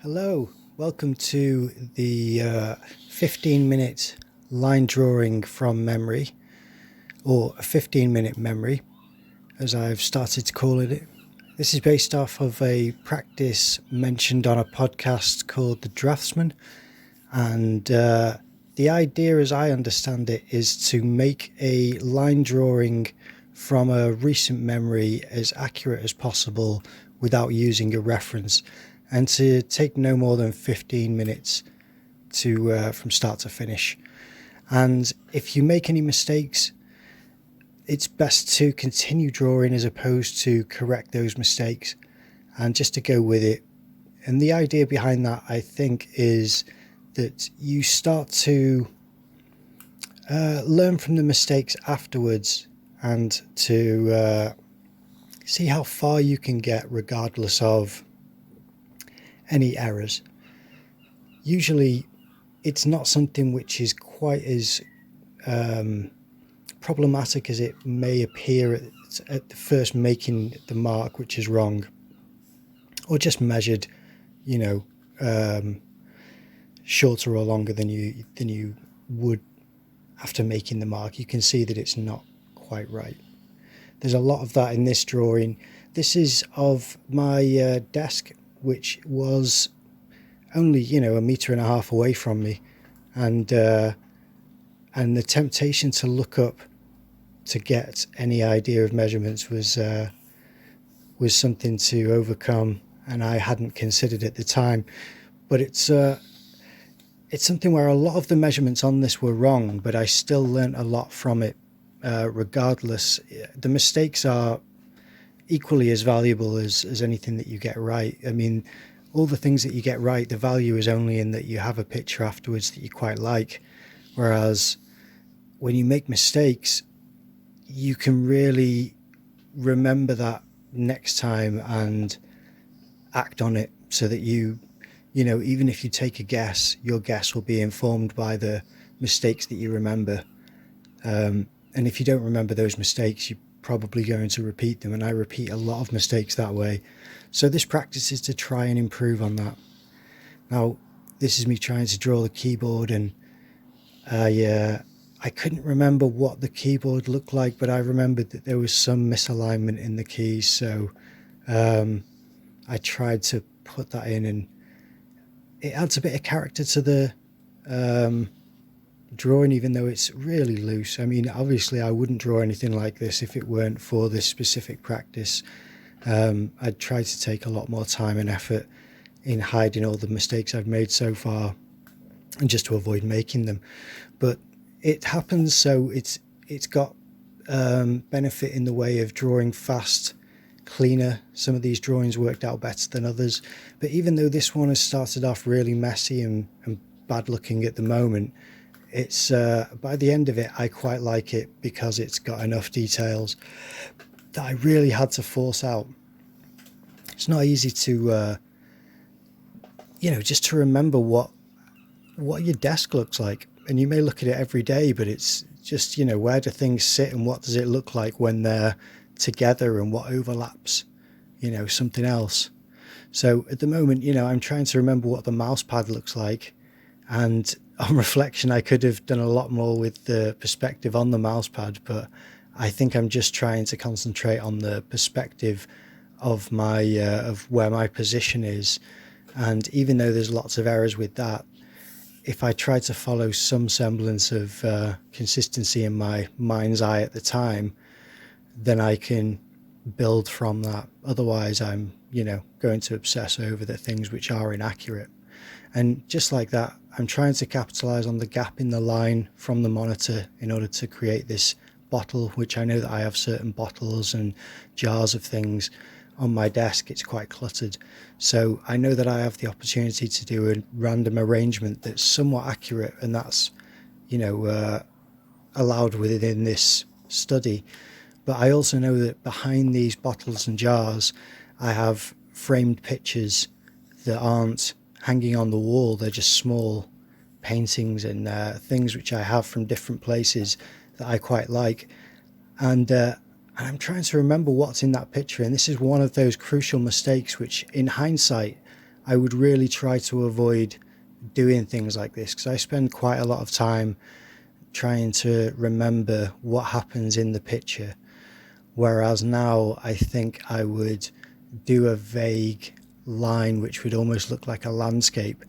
Hello, welcome to the 15-minute line drawing from memory, or a 15-minute memory, as I've started to call it. This is based off of a practice mentioned on a podcast called the Draftsmen, and the idea, as I understand it, is to make a line drawing from a recent memory as accurate as possible without using a reference, and to take no more than 15 minutes to from start to finish. And if you make any mistakes, it's best to continue drawing as opposed to correct those mistakes and just to go with it. And the idea behind that, I think, is that you start to learn from the mistakes afterwards and to see how far you can get regardless of any errors. Usually it's not something which is quite as problematic as it may appear at the first making the mark, which is wrong, or just measured, shorter or longer than you would after making the mark. You can see that it's not quite right. There's a lot of that in this drawing. This is of my desk, which was only, 1.5 meters away from me. And the temptation to look up to get any idea of measurements was something to overcome, and I hadn't considered at the time. But it's something where a lot of the measurements on this were wrong, but I still learnt a lot from it regardless. The mistakes are equally as valuable as anything that you get right. I mean, all the things that you get right, the value is only in that you have a picture afterwards that you quite like. Whereas when you make mistakes, you can really remember that next time and act on it, so that even if you take a guess, your guess will be informed by the mistakes that you remember. And if you don't remember those mistakes, you're probably going to repeat them, and I repeat a lot of mistakes that way. So this practice is to try and improve on that. Now, this is me trying to draw the keyboard, and I couldn't remember what the keyboard looked like, but I remembered that there was some misalignment in the keys, so I tried to put that in, and it adds a bit of character to the drawing, even though it's really loose. I mean, obviously I wouldn't draw anything like this if it weren't for this specific practice. I'd try to take a lot more time and effort in hiding all the mistakes I've made so far, and just to avoid making them. But it happens, so it's got benefit in the way of drawing fast, cleaner. Some of these drawings worked out better than others, but even though this one has started off really messy and bad looking at the moment, it's by the end of it I quite like it, because it's got enough details that I really had to force out. It's not easy to just to remember what your desk looks like, and you may look at it every day, but it's just, where do things sit and what does it look like when they're together, and what overlaps something else. So at the moment, I'm trying to remember what the mouse pad looks like, and on reflection I could have done a lot more with the perspective on the mouse pad, but I think I'm just trying to concentrate on the perspective of my of where my position is. And even though there's lots of errors with that, if I try to follow some semblance of consistency in my mind's eye at the time, then I can build from that. Otherwise I'm going to obsess over the things which are inaccurate. And just like that, I'm trying to capitalize on the gap in the line from the monitor in order to create this bottle, which I know that I have certain bottles and jars of things on my desk. It's quite cluttered, so I know that I have the opportunity to do a random arrangement that's somewhat accurate, and that's allowed within this study. But I also know that behind these bottles and jars I have framed pictures that aren't hanging on the wall. They're just small paintings and things which I have from different places that I quite like, and I'm trying to remember what's in that picture. And this is one of those crucial mistakes which in hindsight I would really try to avoid doing things like this, because I spend quite a lot of time trying to remember what happens in the picture, whereas now I think I would do a vague line which would almost look like a landscape,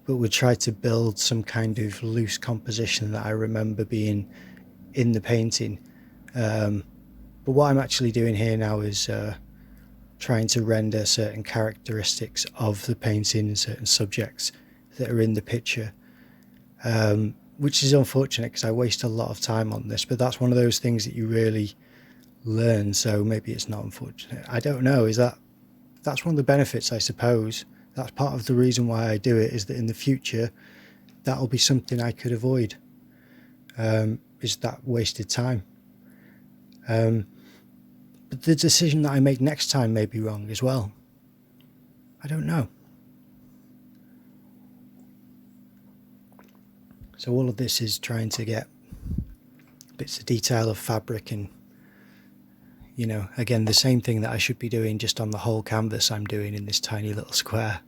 but would try to build some kind of loose composition that I remember being in the painting. But what I'm actually doing here now is trying to render certain characteristics of the painting and certain subjects that are in the picture, which is unfortunate because I waste a lot of time on this, but that's one of those things that you really learn, so maybe it's not unfortunate. I don't know. That's one of the benefits, I suppose. That's part of the reason why I do it, is that in the future that'll be something I could avoid, is that wasted time. But the decision that I make next time may be wrong as well. I don't know. So all of this is trying to get bits of detail of fabric and, again, the same thing that I should be doing just on the whole canvas I'm doing in this tiny little square.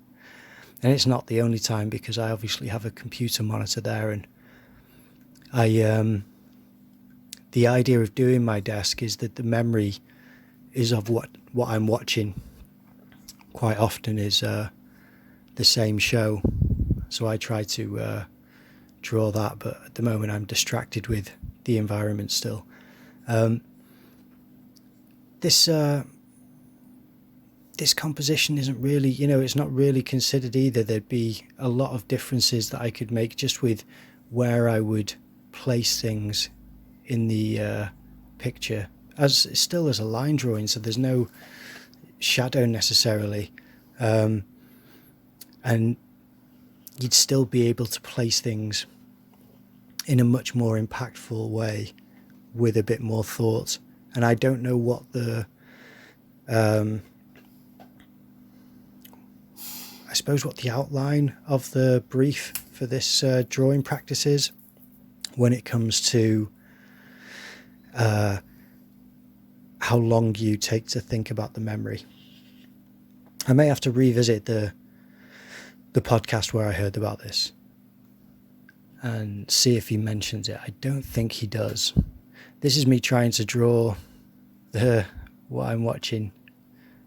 And it's not the only time, because I obviously have a computer monitor there, and the idea of doing my desk is that the memory is of what I'm watching quite often is the same show. So I try to draw that, but at the moment I'm distracted with the environment still. This composition isn't really, it's not really considered either. There'd be a lot of differences that I could make just with where I would place things in the picture, still as a line drawing, so there's no shadow necessarily, and you'd still be able to place things in a much more impactful way with a bit more thought. And I don't know what the I suppose what the outline of the brief for this drawing practice is when it comes to how long you take to think about the memory. I may have to revisit the podcast where I heard about this and see if he mentions it. I don't think he does. This is me trying to draw what I'm watching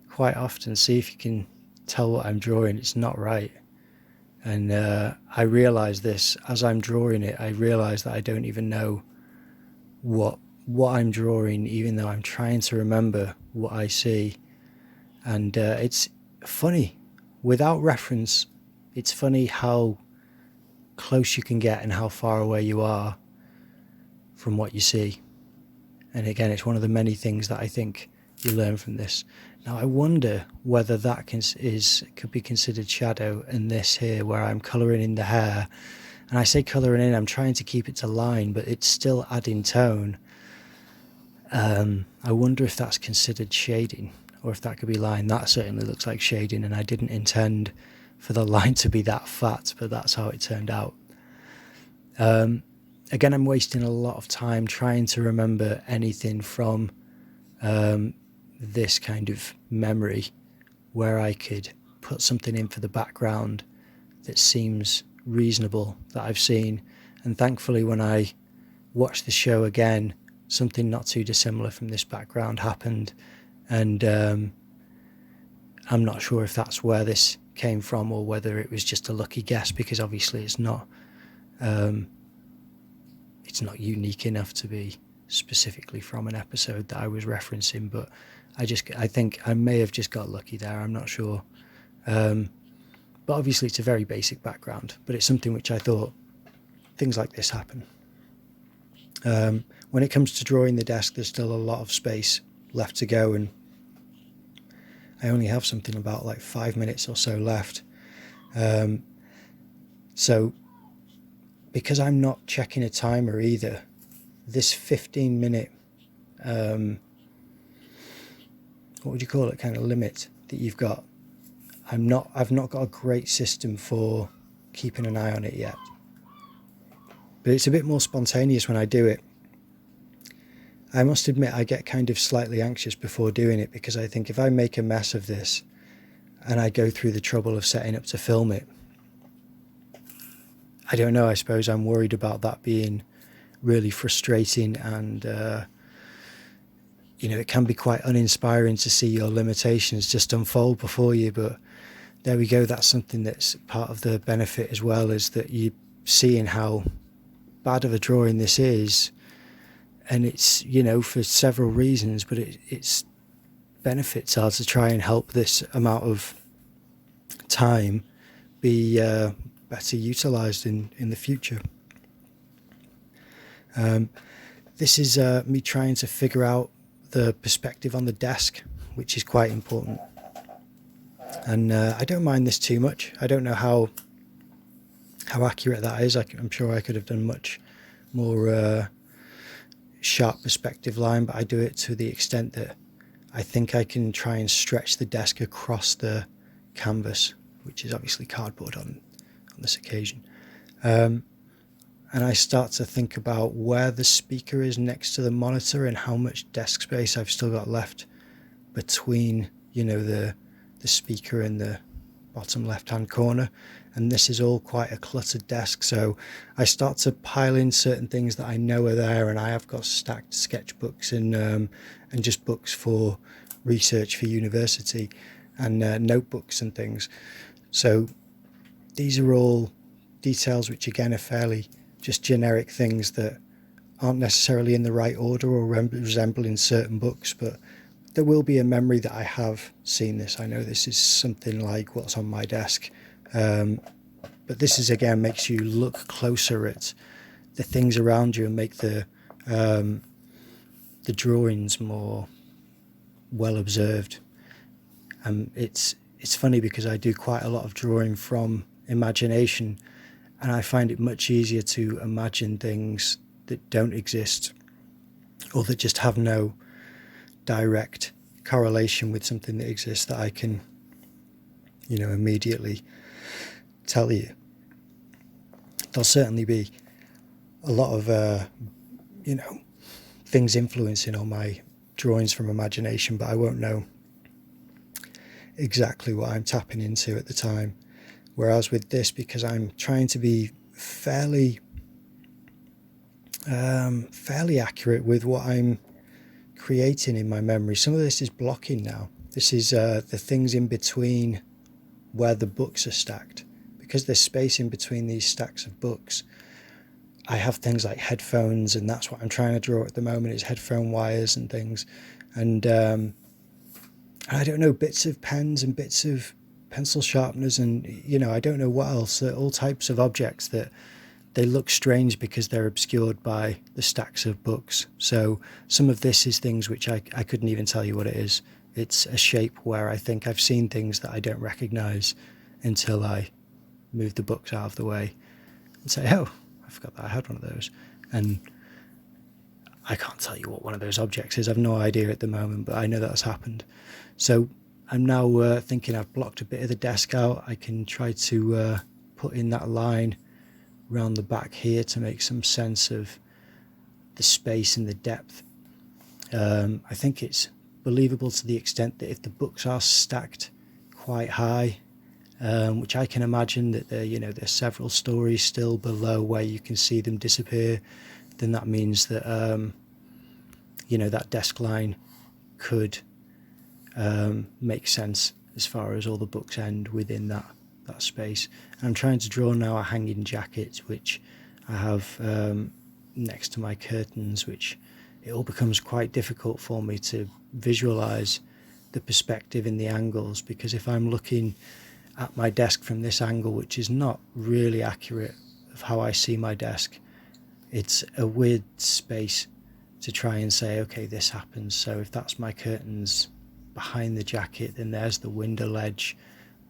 quite often, see if you can tell what I'm drawing. It's not right. And I realise this as I'm drawing it. I realise that I don't even know what I'm drawing, even though I'm trying to remember what I see. And it's funny, without reference, it's funny how close you can get and how far away you are from what you see. And again, it's one of the many things that I think you learn from this. Now, I wonder whether that could be considered shadow in this here, where I'm colouring in the hair. And I say colouring in, I'm trying to keep it to line, but it's still adding tone. I wonder if that's considered shading, or if that could be line. That certainly looks like shading, and I didn't intend for the line to be that fat, but that's how it turned out. Again, I'm wasting a lot of time trying to remember anything from this kind of memory, where I could put something in for the background that seems reasonable, that I've seen. And thankfully, when I watched the show again, something not too dissimilar from this background happened. And I'm not sure if that's where this came from, or whether it was just a lucky guess, because obviously it's not unique enough to be specifically from an episode that I was referencing. But I think I may have just got lucky there. I'm not sure. But obviously it's a very basic background, but it's something which I thought, things like this happen. When it comes to drawing the desk, there's still a lot of space left to go, and I only have something about like 5 minutes or so left. So because I'm not checking a timer either, this 15-minute what would you call it, kind of limit that you've got, I've not got a great system for keeping an eye on it yet. But it's a bit more spontaneous when I do it. I must admit, I get kind of slightly anxious before doing it, because I think if I make a mess of this, and I go through the trouble of setting up to film it. I don't know, I suppose I'm worried about that being really frustrating, and it can be quite uninspiring to see your limitations just unfold before you. But there we go, that's something that's part of the benefit as well, is that you're seeing how bad of a drawing this is, and it's, for several reasons, but its benefits are to try and help this amount of time be better utilised in the future. This is me trying to figure out the perspective on the desk, which is quite important. And I don't mind this too much. I don't know how accurate that is. I'm sure I could have done much more sharp perspective line, but I do it to the extent that I think I can try and stretch the desk across the canvas, which is obviously cardboard on this occasion. And I start to think about where the speaker is next to the monitor and how much desk space I've still got left between, the speaker and the bottom left-hand corner. And this is all quite a cluttered desk, so I start to pile in certain things that I know are there, and I have got stacked sketchbooks and just books for research for university, and notebooks and things. So these are all details which again are fairly just generic things that aren't necessarily in the right order or resembling certain books, but there will be a memory that I have seen this. I know this is something like what's on my desk, but this is again makes you look closer at the things around you and make the drawings more well observed. It's funny because I do quite a lot of drawing from imagination, and I find it much easier to imagine things that don't exist or that just have no direct correlation with something that exists that I can, immediately tell you. There'll certainly be a lot of, things influencing on my drawings from imagination, but I won't know exactly what I'm tapping into at the time. Whereas with this, because I'm trying to be fairly accurate with what I'm creating in my memory. Some of this is blocking now. This is the things in between where the books are stacked. Because there's space in between these stacks of books, I have things like headphones, and that's what I'm trying to draw at the moment, is headphone wires and things. And I don't know, bits of pens and bits of pencil sharpeners, and I don't know what else, all types of objects that they look strange because they're obscured by the stacks of books. So some of this is things which I couldn't even tell you what it is. It's a shape where I think I've seen things that I don't recognize until I move the books out of the way and say, oh, I forgot that I had one of those. And I can't tell you what one of those objects is. I've no idea at the moment, but I know that's happened. So I'm now thinking I've blocked a bit of the desk out. I can try to put in that line around the back here to make some sense of the space and the depth. I think it's believable to the extent that if the books are stacked quite high, which I can imagine that there's several stories still below where you can see them disappear, then that means that that desk line could make sense as far as all the books end within that space. And I'm trying to draw now a hanging jacket, which I have next to my curtains, which it all becomes quite difficult for me to visualize the perspective in the angles, because if I'm looking at my desk from this angle, which is not really accurate of how I see my desk, it's a weird space to try and say, okay, this happens. So if that's my curtains behind the jacket, then there's the window ledge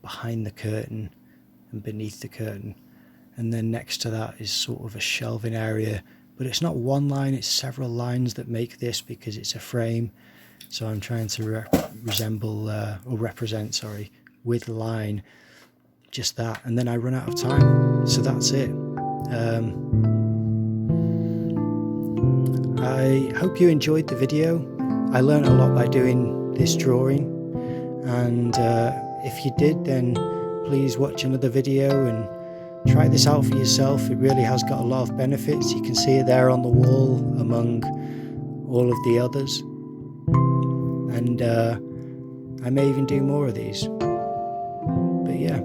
behind the curtain and beneath the curtain, and then next to that is sort of a shelving area, but it's not one line, it's several lines that make this because it's a frame. So I'm trying to represent with line just that, and then I run out of time. So that's it. I hope you enjoyed the video. I learned a lot by doing this drawing, and if you did, then please watch another video and try this out for yourself. It really has got a lot of benefits. You can see it there on the wall among all of the others. And I may even do more of these. But yeah.